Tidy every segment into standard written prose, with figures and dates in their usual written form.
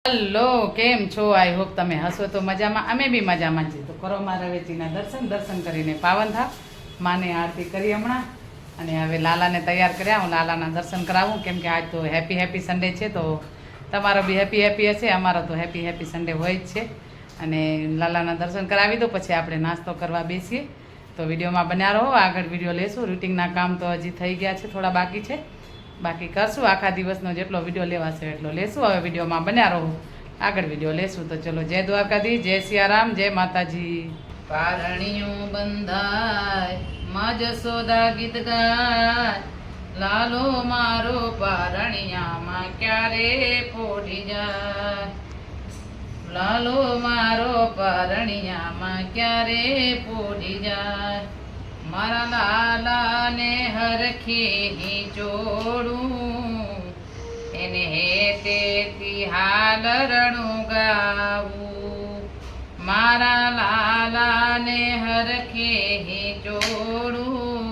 Hello, કેમ છો? I hope તમે હસો તો મજામાં, અમે બી મજામાં છીએ. તો કરો મારા રવેચીના દર્શન કરીને પાવન થાવ. માને આરતી કરી હમણાં, અને હવે લાલાને તૈયાર કર્યા. હું લાલાના દર્શન કરાવું, કેમ કે આજ તો હેપી સન્ડે છે. તો તમારો બી હેપી હશે, અમારો તો હેપી સન્ડે હોય જ છે. અને લાલાના દર્શન કરાવી દો, પછી આપણે નાસ્તો કરવા બેસીએ. તો વિડીયોમાં બન્યા રહો, આગળ વિડીયો લેશું. રૂટિનના કામ તો હજી થઈ ગયા છે, થોડા બાકી છે. બાકી કરશું, આખા દિવસનો જેટલો વિડીયો લેવાશે એટલો લેશું. હવે વિડીયોમાં બન્યા રહો, આગળ વિડીયો લેશું. તો ચલો, જય દ્વારકાધીશ, જય સિયારામ, જય માતાજી. પારણિયું બંધાય માં જશોદા ગીત ગાય, લાલો મારો પારણિયામાં ક્યારે પોઢી જાય. લાલો મારો પારણિયામાં ક્યારે પોઢી જાય. મારા લાલાને હરખી જોડું, એને હેતેથી હાલ રણું ગાવું. મારા લાલાને હરખી જોડું,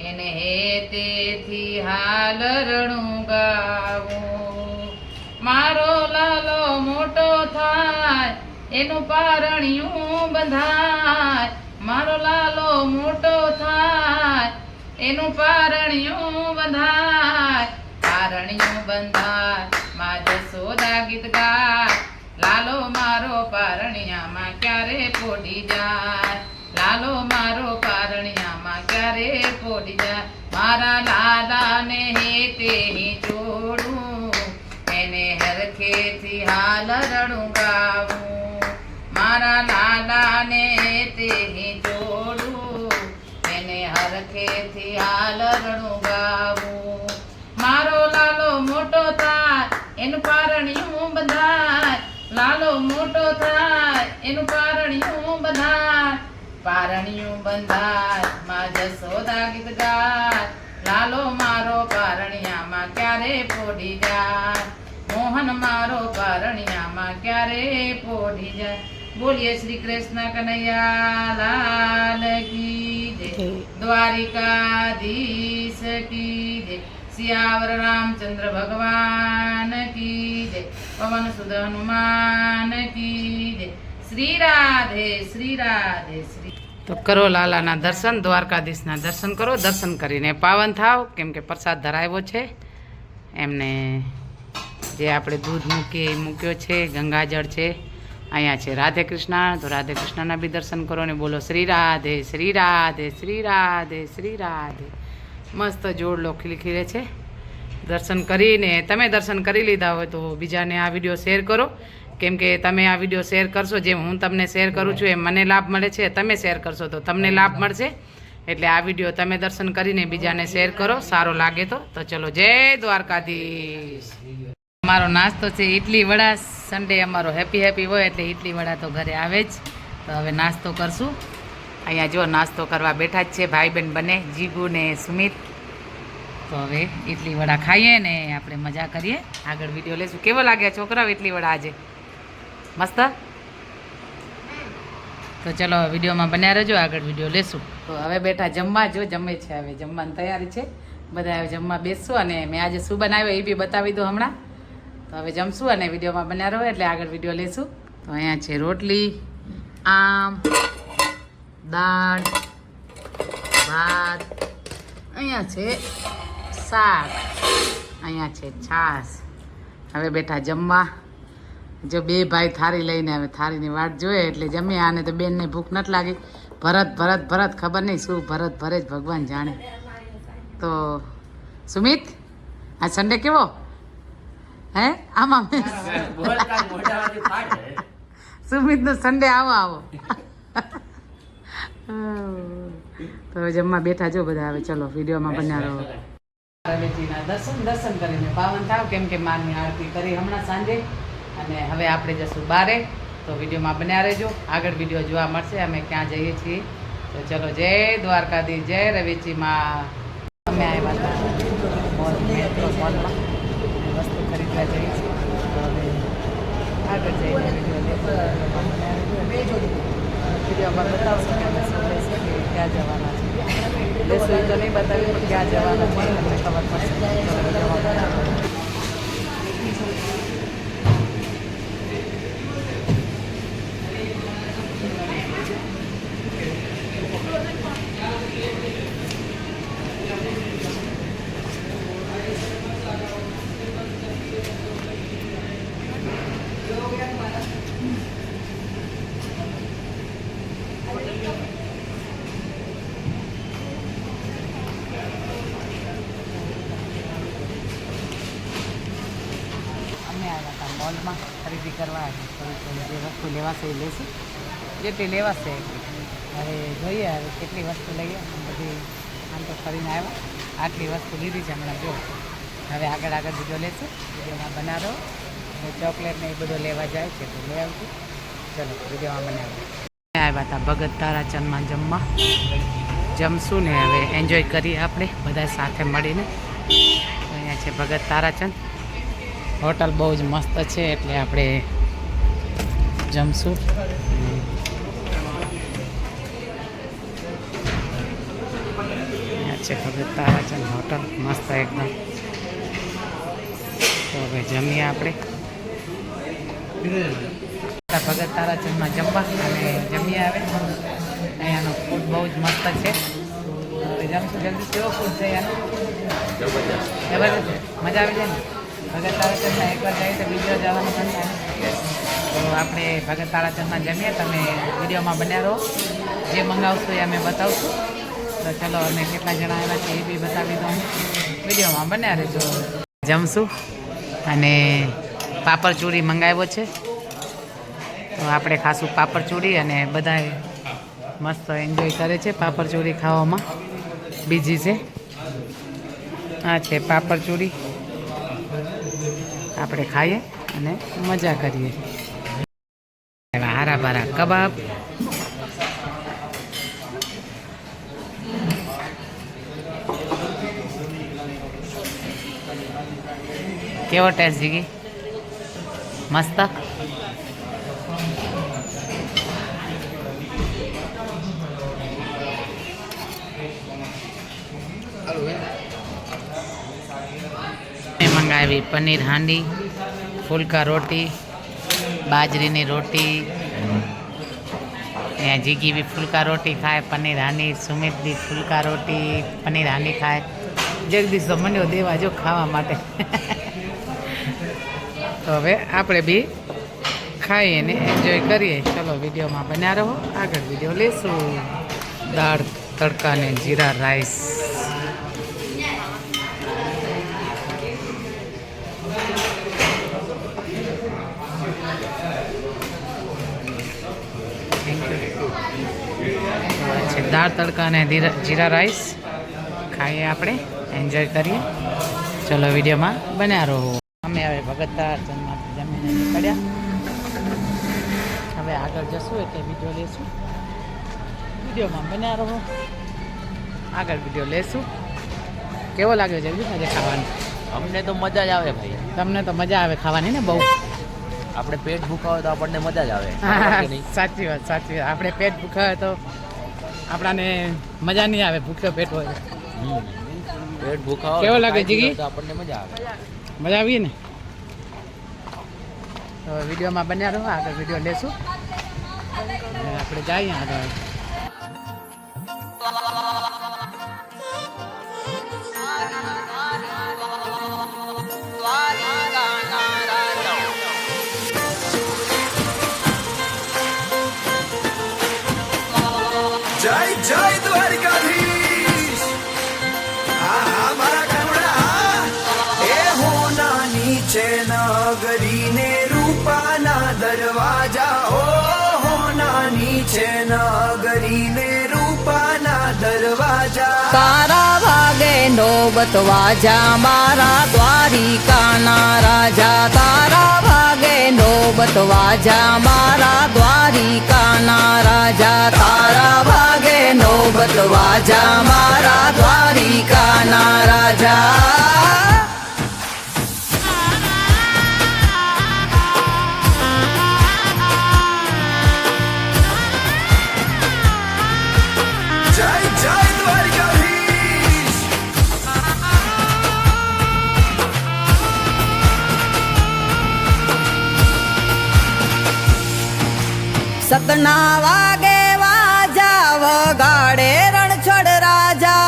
એને હેતેથી હાલ રણું ગાવું. મારો લાલો મોટો થાય, એનું પારણિયું બંધાય. મારો લાલો મોટો થાય, એનું પારણિયું બંધાય. પારણિયું બંધાય માં જશોદા ગીત ગાય, લાલો મારો પારણિયામાં ક્યારે પોઢી જાય. લાલો મારો પારણિયામાં ક્યારે પોઢી જાય. મારા લાલાને હેતે જોડું, એને હરખેથી હાલ રણું ગાવું. મારા લાલાને તે જોડું, એને હરખેથી હાલ રણું ગાવું. મારો લાલો મોટો થાય, એનું પારણિયું બંધાય. લાલો મોટો થાય, એનું પારણિયું બંધાય. પારણિયું બંધાય માં જશોદા ગીત ગાય, લાલો મારો પારણિયામાં ક્યારે પોઢી જાય. મોહન મારો પારણિયામાં ક્યારે પોઢી જાય. બોલીએ શ્રી કૃષ્ણ કનૈયા લાલ કી જય, દ્વારિકાધીશ કી જય, સિયાવર રામચંદ્ર ભગવાન કી જય, પવન સુત હનુમાન કી જય. શ્રી રાધે શ્રી રાધે શ્રી. તો કરો લાલાના દર્શન, દ્વારકાધીશના દર્શન કરો. દર્શન કરીને પાવન થાવ, કેમ કે પ્રસાદ ધરાવ્યો છે એમને. જે આપણે દૂધ મૂક્યો છે, ગંગાજળ છે, અહીંયા છે રાધે કૃષ્ણ. તો રાધે કૃષ્ણના બી દર્શન કરો ને બોલો શ્રી રાધે શ્રી રાધે શ્રી રાધે શ્રી રાધે. મસ્ત જોડલો ખીલે છે. દર્શન કરીને તમે દર્શન કરી લીધા હોય તો બીજાને આ વિડીયો શેર કરો, કેમ કે તમે આ વિડીયો શેર કરશો, જેમ હું તમને શેર કરું છું એમ મને લાભ મળે છે. તમે શેર કરશો તો તમને લાભ મળશે. એટલે આ વિડીયો તમે દર્શન કરીને બીજાને શેર કરો, સારો લાગે તો. તો ચલો, જય દ્વારકાધીશ. અમારો નાસ્તો છે ઇડલી વડા. સન્ડે અમારો હેપી હોય એટલે ઇડલી વડા તો ઘરે આવે જ. તો હવે નાસ્તો કરશું. અહીંયા જો નાસ્તો કરવા બેઠા જ છે ભાઈ બહેન બને, જીગુ ને સુમિત. તો હવે ઇડલી વડા ખાઈએ ને આપણે મજા કરીએ, આગળ વિડીયો લેશું. કેવો લાગ્યા છોકરાઓ ઇડલી વડા આજે? મસ્ત. તો ચલો વિડીયોમાં બન્યા રહેજો, આગળ વિડીયો લેશું. તો હવે બેઠા જમવા, જો જમે છે. હવે જમવાની તૈયારી છે, બધા હવે જમવા બેસશું. અને મેં આજે શું બનાવ્યું એ બી બતાવી દો હમણાં. તો હવે જમશું અને વિડીયોમાં બન્યા રહો, એટલે આગળ વિડીયો લેશું. તો અહીંયા છે રોટલી, આમ, દાળ, ભાત, અહીંયા છે શાક, અહીંયા છે છાશ. હવે બેઠા જમવા. જો બે ભાઈ થાળી લઈને હવે થાળીની વાટ જોઈએ એટલે જમ્યા. અને તો બેનને ભૂખ નથી લાગી. ભરત ખબર નહીં શું ભરત ભરે જ ભગવાન જાણે. તો સુમિત, આ સન્ડે કેવો હે? આમાં સુમિતનો સન્ડે આવો. તો હવે જમવા બેઠા જો બધા. હવે ચલો વિડીયોમાં બન્યા રહો. રવેચીના દર્શન કરીને પાવન થાવ, કેમ કે માની આરતી કરી હમણાં સાંજે. અને હવે આપણે જશું બારે. તો વિડીયોમાં બન્યા રહેજો, આગળ વિડીયો જોવા મળશે અમે ક્યાં જઈએ છીએ. તો ચલો, જય દ્વારકાધીશ, જય રવેચીમાં. અમે આવ્યા હતા મેટ્રો મોલમાં વસ્તુ ખરીદવા જઈએ છીએ. હવે આગળ જઈને વિડીયોમાં બતાવશું કે અમે શું લેશું, કે ક્યાં જવાના છે. લેશું તો નહીં બતાવ્યું, પણ ક્યાં જવાના છે તમને ખબર પડશે. આવ્યા હતા મોલમાં ખરીદી કરવા. થોડી જે વસ્તુ લેવાશે એ લઈશું, જેટલી લેવાશે એટલી. હવે જોઈએ હવે કેટલી વસ્તુ લઈએ. બધી આમ તો ફરીને આવ્યા, આટલી વસ્તુ લીધી છે હમણાં. જો હવે આગળ વિડીયો લેશું, વિડીયોમાં બનાવો. ચોકલેટ ને એ બધું લેવા જાય છે તો લઈ આવશું. ચલો વિડીયોમાં બનાવો. આવ્યા હતા ભગત તારાચંદમાં જમવા. જમશું ને હવે એન્જોય કરીએ આપણે બધા સાથે મળીને. અહીંયા છે ભગત તારાચંદ હોટલ, બહુ જ મસ્ત છે એટલે આપણે જમશું. અહીંયા છે ભગત તારાચંદ હોટલ, મસ્ત એકદમ. તો હવે જમીએ આપણે. ભગત તારાચંદમાં જમવા અને જમી આવે. અહીંયાનો ફૂડ બહુ જ મસ્ત છે. જમશું જલ્દી. કેવો ફૂડ છે અહીંયાનો? જબરદસ્ત. મજા આવી જાય ને. ભગત તારાચંદમાં એકવાર જઈએ તો બીજો જવાનું મન થાય. તો આપણે ભગત તારાચંદમાં જમીએ. તમે વિડીયોમાં બન્યા રહો. જે મંગાવશું એ અમે બતાવશું. તો ચલો અમે કેટલા જણા આવ્યા છે એ બી બતાવી દો. વિડીયોમાં બન્યા રહેજો. જમશું અને પાપડ ચૂરી મંગાવ્યો છે તો આપણે ખાશું પાપડ ચૂરી. અને બધા મસ્ત એન્જોય કરે છે પાપડ ચૂરી ખાવામાં. બીજી છે આ છે પાપડ ચૂરી. આપણે ખાઈએ અને મજા કરીએ. હારા બારા કબાબ. કેવો ટેસ્ટ જીગી? મસ્ત. મંગાવી પનીર હાંડી, ફુલકા રોટી, બાજરીની રોટી. અહીંયા જીગી બી ફુલકા રોટી ખાય, પનીર હાંડી. સુમિત બી ફુલકા રોટી, પનીર હાંડી ખાય. જગદીશ તો મંડ્યો દેવા જો ખાવા માટે. તો હવે આપણે બી ખાઈએ ને એન્જોય કરીએ. ચલો વિડીયોમાં બન્યા રહો, આગળ વિડીયો લેશું. દાળ તડકા ને જીરા રાઈસ. દાળ તડકા અને જીરા રાઈસ ખાઈએ આપણે, એન્જોય કરીએ. ચલો વિડીયોમાં બન્યા રહો. અમે હવે ભગત તારાચંદમાંથી જમીને નીકળ્યા. હવે આગળ જશું એટલે વિડીયો લેશું. વિડીયોમાં બન્યા રહો, આગળ વિડીયો લેશું. કેવો લાગ્યો જલ્દી આજે ખાવાનું? અમને તો મજા જ આવે ભાઈ. તમને તો મજા આવે ખાવાની ને બહુ. આપણે પેટ ભૂખા હોય તો આપણને મજા જ આવે. સાચી વાત, સાચી વાત. આપણે પેટ ભૂખા હોય તો આપણાને મજા નહીં આવે. ભૂખ્યો પેટ હોય પેટ ભૂખા હોય કેવો લાગે જીગી? તો આપણને મજા આવે. મજા આવી ને? તો વિડીયોમાં બન્યા રહો, આગળ વિડીયો લેશું. આપણે જઈએ આગળ. જય જય દ્વારકાધીશ. મારા કાનુડા એ હોનાની છે નગરીને રૂપાના દરવાજા. હોનાની છે નગરીને રૂપાના દરવાજા. તારા ભાગે નોબત વાજા મારા દ્વારિકાના રાજા. તારા ભાગે નોબત વાજા મારા દ્વારિકાના રાજા. તારા ભાગે નોબત વાજા મારા દ્વારિકાના રાજા. જય જય દ્વારકાધીશ. સતના વાગે વાજા વગાડે રણછોડ રાજા.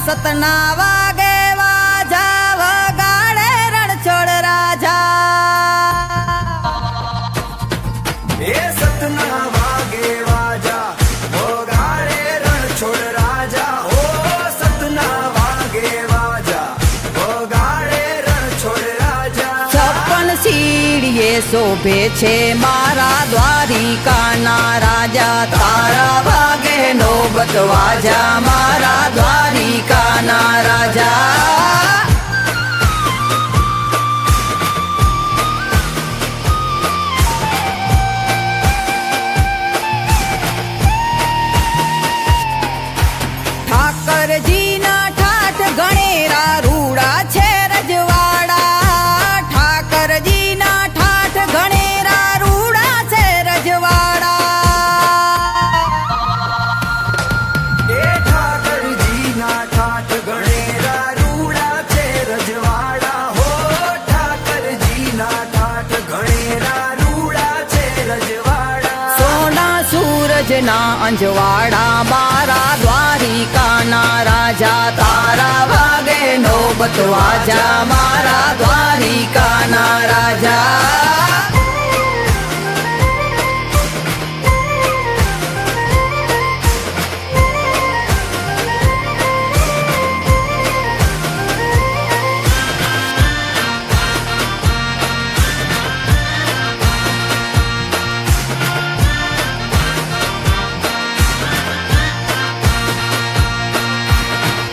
સતના વાગે વાજા વગાડે રણછોડ રાજા. એ સતના વાગે વાજા વગાડે રણછોડ રાજા. ઓ સતના વાગે વાજા વગાડે રણછોડ રાજા. છપ્પન સિંહ પીડીએ શોભે છે મારા દ્વારિકાના રાજા તારા વાગે નોબત વાજા મારા દ્વારિકાના રાજા ઠાકરજીના ઠાઠ ગણેરા રૂડા છે રજવાડા ઠાકરજીના ઠાઠ ગણેરા રૂડા છે રજવાડા એ ઠાકરજીના ઠાઠ ગણેરા રૂડા છે રજવાડા હો ઠાકરજીના ઠાઠ ગણેરા રૂડા છે રજવાડા સોના સૂરજના અંજવાડા મારા દ્વારિકાના રાજા તારા વાગે નોબત વાજા મારા દ્વારિકાના રાજા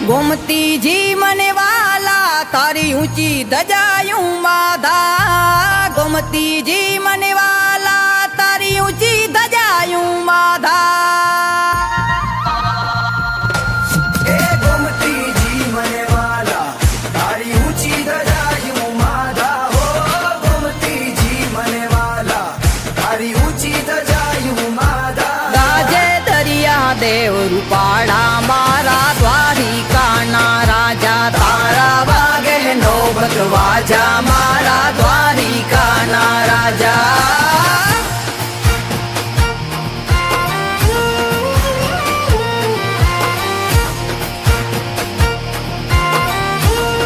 ગોમતીજી મને વાલા તારી ઊંચી ધજાયું માધા ગોમતીજી મને વાલા તારી ઊંચી ધજાયું માધા એ ગોમતીજી મને વાલા તારી ઊંચી ધજાયું માધા હો ગોમતીજી મને વાલા તારી ઊંચી ધજાયું માધા ગાજે દરિયા દેવ રૂપાળા મારા દ્વારિકાના રાજા તારા વાગે નોબત વાજા મારા દ્વારિકાના રાજા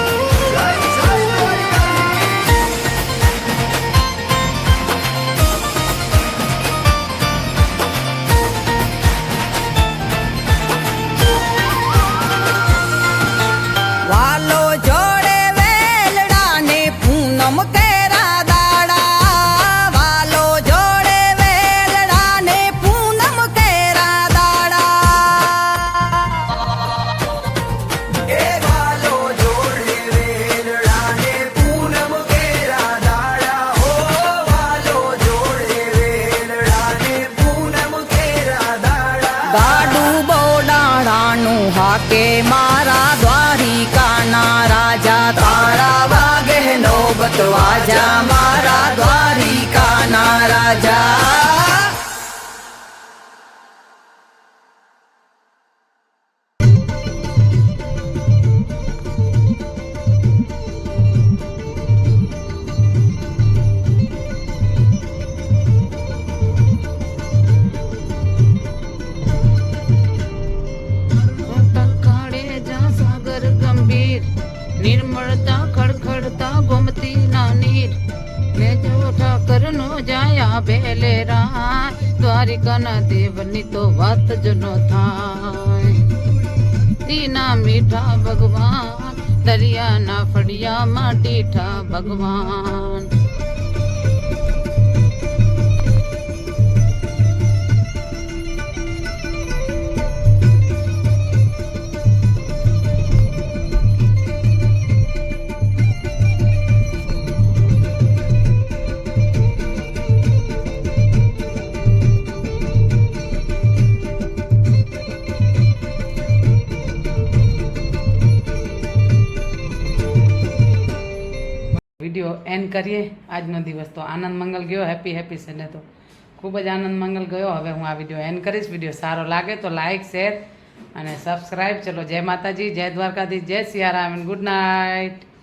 જય જય દ્વારિકાધીશ. વાલો જોડે વેલડા ને પૂનમ કેરા દાડા વાલો જોડે વેલડા ને પૂનમ કેરા દાડા એ વાલો જોડે વેલડા ને પૂનમ કેરા દાડા હો વાલો જોડે વેલડા ને પૂનમ કેરા દાડા ગાડું બોડાણાનું હાકે મારા દ્વારિકાના રાજા તારા વાગે નોબત વાજા મારા દ્વારિકાના રાજા કાળે જા સાગર ગંભીર નિર્મળતા ખડખડતા ગોમતી ના નીર લેજો ઠાકર નો જાયા ભેલેરા દ્વારિકાના દેવની તો વાત જ ન થાય તીના મીઠા ભગવાન દરિયાના ફળિયામાં ટીઠા ભગવાન વિડીયો એન્ડ કરીએ આજનો દિવસ તો આનંદ મંગલ ગયો હેપી હેપી સન્ડે તો ખૂબ જ આનંદ મંગલ ગયો હવે હું આ વિડીયો એન્ડ કરીશ વિડીયો સારો લાગે તો લાઇક શેર અને સબસ્ક્રાઈબ ચલો જય માતાજી જય દ્વારકાધીશ જય સિયારામ ગુડ નાઇટ